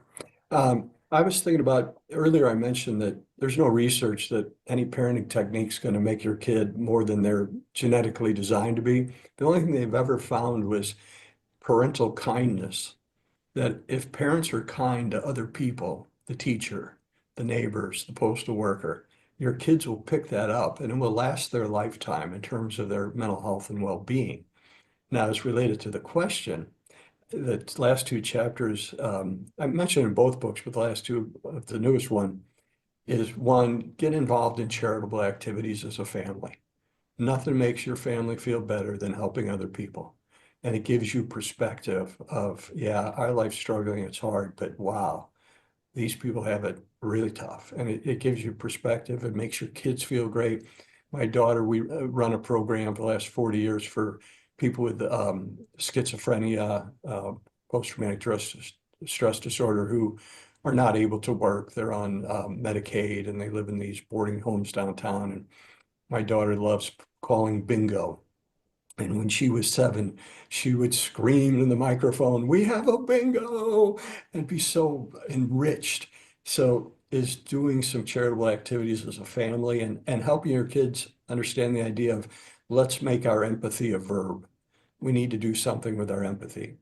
I was thinking about earlier, I mentioned that there's no research that any parenting technique's going to make your kid more than they're genetically designed to be. The only thing they've ever found was parental kindness, that if parents are kind to other people, the teacher, the neighbors, the postal worker, your kids will pick that up and it will last their lifetime in terms of their mental health and well-being. Now, as related to the question, the last two chapters, I mentioned in both books, but the last two, the newest one is one, get involved in charitable activities as a family. Nothing makes your family feel better than helping other people. And it gives you perspective of, yeah, our life's struggling, it's hard, but wow, these people have it really tough. And it gives you perspective. It makes your kids feel great. My daughter, we run a program for the last 40 years for people with schizophrenia, post-traumatic stress disorder who are not able to work. They're on Medicaid and they live in these boarding homes downtown. And my daughter loves calling bingo. And when she was 7, she would scream in the microphone, "We have a bingo," and be so enriched. So is doing some charitable activities as a family and helping your kids understand the idea of let's make our empathy a verb. We need to do something with our empathy.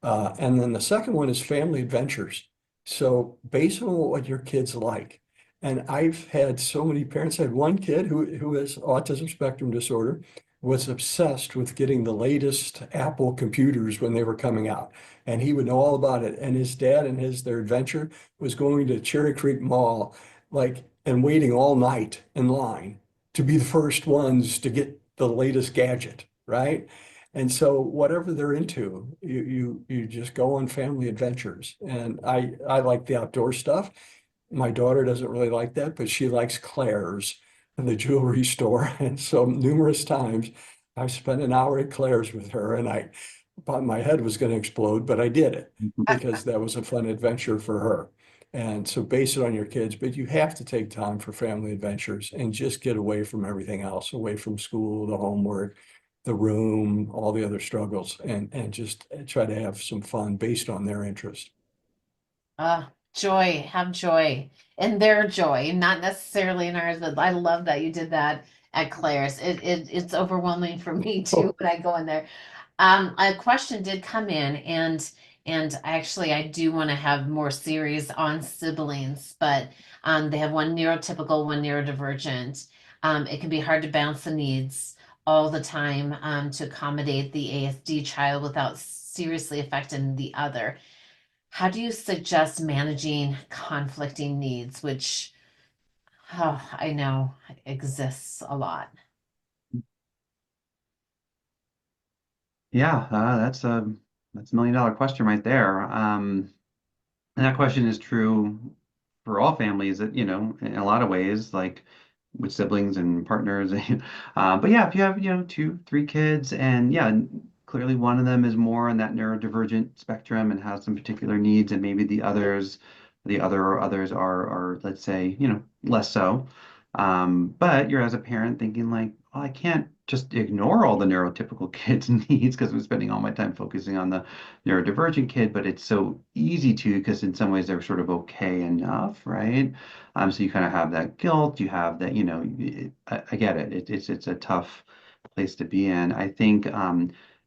And then the second one is family adventures. So based on what your kids like. And I've had so many parents. I had one kid who has autism spectrum disorder, was obsessed with getting the latest Apple computers when they were coming out. And he would know all about it. And his dad and their adventure was going to Cherry Creek Mall, like, and waiting all night in line to be the first ones to get the latest gadget, right? And so whatever they're into, you just go on family adventures. And I like the outdoor stuff. My daughter doesn't really like that, but she likes Claire's and the jewelry store. And so numerous times I spent an hour at Claire's with her and I thought my head was going to explode, but I did it because that was a fun adventure for her. And so base it on your kids, but you have to take time for family adventures and just get away from everything else, away from school, the homework, the room, all the other struggles, and just try to have some fun based on their interest. Joy, have joy in their joy, not necessarily in ours, but I love that you did that at Claire's. It's overwhelming for me too Oh, when I go in there. A question did come in, and actually I do want to have more series on siblings, but they have one neurotypical, one neurodivergent. It can be hard to balance the needs all the time to accommodate the ASD child without seriously affecting the other. How do you suggest managing conflicting needs, which I know exists a lot? Yeah, that's $1 million question right there. And that question is true for all families that, in a lot of ways, like with siblings and partners. But yeah, if you have, 2, 3 kids and yeah, clearly one of them is more on that neurodivergent spectrum and has some particular needs, and maybe the other or others are, let's say, less so. But you're as a parent thinking like, well, I can't just ignore all the neurotypical kids' needs because I'm spending all my time focusing on the neurodivergent kid, but it's so easy to because in some ways they're sort of okay enough, right? So you kind of have that guilt, you have that, I get it. It's a tough place to be in. I think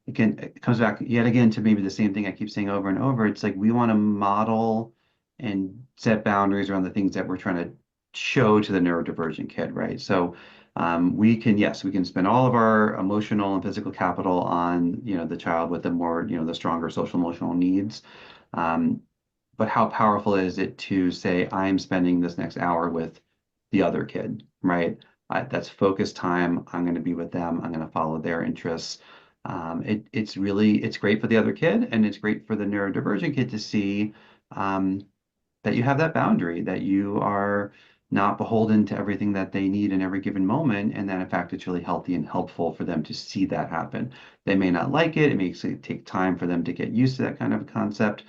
again, it comes back yet again to maybe the same thing I keep saying over and over. It's like we want to model and set boundaries around the things that we're trying to show to the neurodivergent kid, right? So yes, we can spend all of our emotional and physical capital on, the child with the more, the stronger social emotional needs. Um, but how powerful is it to say, I'm spending this next hour with the other kid, right? That's focused time. I'm going to be with them. I'm going to follow their interests. It's great for the other kid, and it's great for the neurodivergent kid to see um, that you have that boundary, that you are not beholden to everything that they need in every given moment, and that in fact it's really healthy and helpful for them to see that happen. They may not like it, it may take time for them to get used to that kind of concept,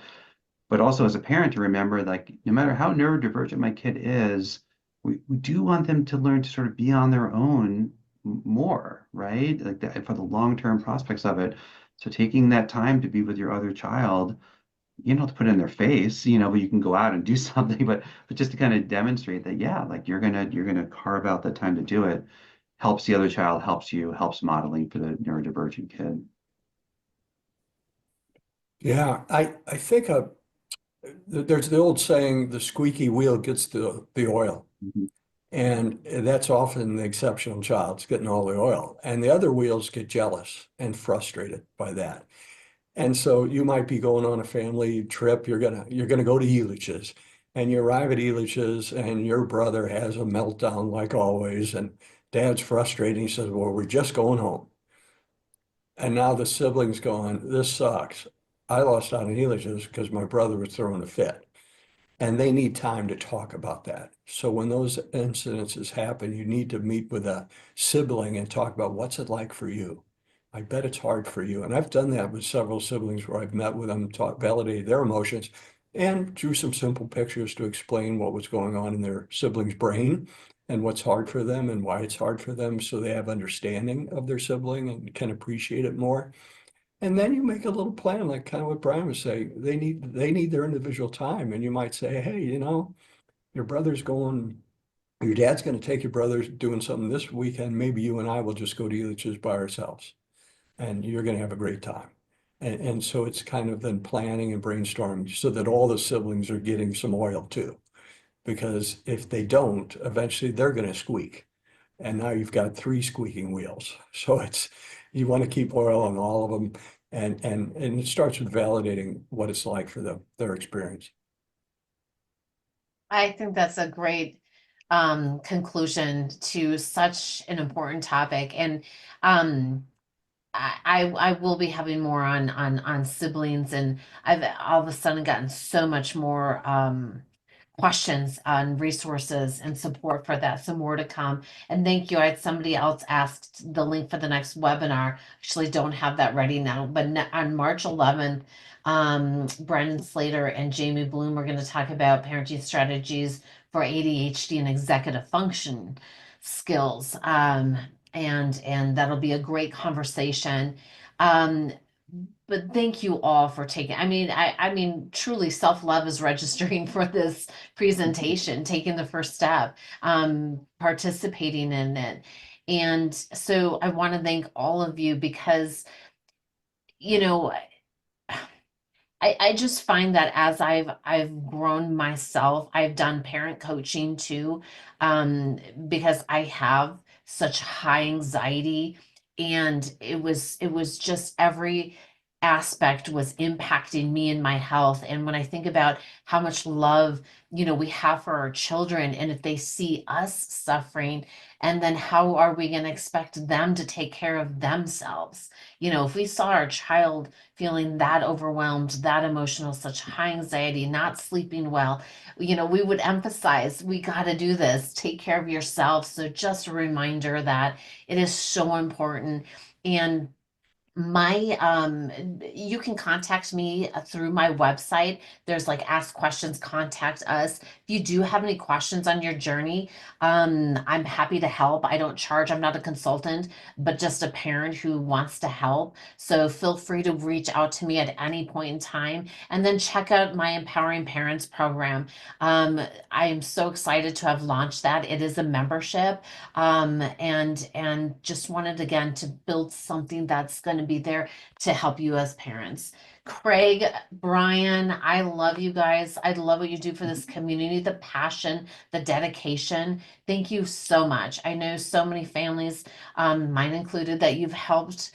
but also as a parent to remember, like, no matter how neurodivergent my kid is, we do want them to learn to sort of be on their own more, right? Like that for the long-term prospects of it. So taking that time to be with your other child, you don't have to put it in their face, but you can go out and do something, but just to kind of demonstrate that, yeah, like you're gonna carve out the time to do it, helps the other child, helps you, helps modeling for the neurodivergent kid. Yeah, I think there's the old saying, the squeaky wheel gets the oil. Mhm. And that's often the exceptional child's getting all the oil. And the other wheels get jealous and frustrated by that. And so you might be going on a family trip, you're gonna go to Elitch's, and you arrive at Elitch's and your brother has a meltdown like always, and dad's frustrated. He says, "Well, we're just going home." And now the siblings going, "This sucks. I lost out on Elitch's because my brother was throwing a fit." And they need time to talk about that. So when those incidences happen, you need to meet with a sibling and talk about what's it like for you. I bet it's hard for you. And I've done that with several siblings where I've met with them, validated their emotions, and drew some simple pictures to explain what was going on in their sibling's brain and what's hard for them and why it's hard for them, so they have understanding of their sibling and can appreciate it more. And then you make a little plan, like kind of what Brian was saying. They need their individual time. And you might say, "Hey, your brother's going, your dad's going to take your brother doing something this weekend. Maybe you and I will just go to Elitch's by ourselves. And you're going to have a great time." And so it's kind of then planning and brainstorming so that all the siblings are getting some oil too. Because if they don't, eventually they're going to squeak. And now you've got three squeaking wheels. So you want to keep oil on all of them. And it starts with validating what it's like for them, their experience. I think that's a great conclusion to such an important topic. And um, I will be having more on siblings, and I've all of a sudden gotten so much more questions on resources and support for that. So more to come. And thank you. I had somebody else asked the link for the next webinar. Actually, don't have that ready now, but on March 11th, Brendan Slater and Jamie Bloom are going to talk about parenting strategies for ADHD and executive function skills. And that'll be a great conversation. Um, but thank you all for taking, I mean, truly self-love is registering for this presentation, taking the first step, participating in it. And so I want to thank all of you because, you know, I just find that as I've grown myself, I've done parent coaching too, because I have such high anxiety, and it was just every aspect was impacting me and my health. And when I think about how much love, we have for our children, and if they see us suffering, and then how are we going to expect them to take care of themselves? If we saw our child feeling that overwhelmed, that emotional, such high anxiety, not sleeping well, we would emphasize, we got to do this, take care of yourself. So just a reminder that it is so important. And you can contact me through my website. There's like ask questions, contact us. If you do have any questions on your journey, I'm happy to help. I don't charge, I'm not a consultant, but just a parent who wants to help. So feel free to reach out to me at any point in time, and then check out my Empowering Parents program. I am so excited to have launched that. It is a membership, and just wanted again to build something that's going to be there to help you as parents. Craig, Brian, I love you guys. I love what you do for this community, the passion, the dedication. Thank you so much. I know so many families, mine included, that you've helped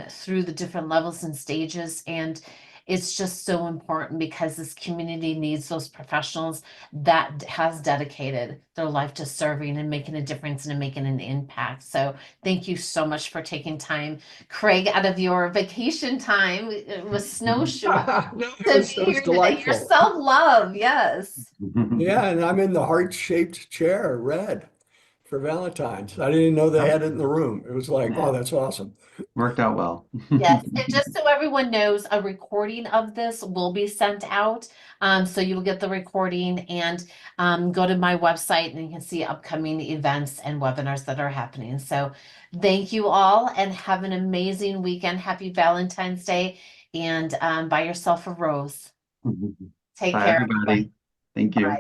through the different levels and stages. And It's just so important because this community needs those professionals that has dedicated their life to serving and making a difference and making an impact. So thank you so much for taking time, Craig, out of your vacation time with snowshoeing No, to be it was here today. Your delightful. self-love, yes. Yeah, and I'm in the heart-shaped chair, red, for Valentine's. I didn't know they had it in the room. It was like, oh, that's awesome. Worked out well. Yes, and just so everyone knows, a recording of this will be sent out. So you'll get the recording and go to my website and you can see upcoming events and webinars that are happening. So thank you all and have an amazing weekend. Happy Valentine's Day and buy yourself a rose. Take Bye, care, everybody. everybody. Thank you. Bye.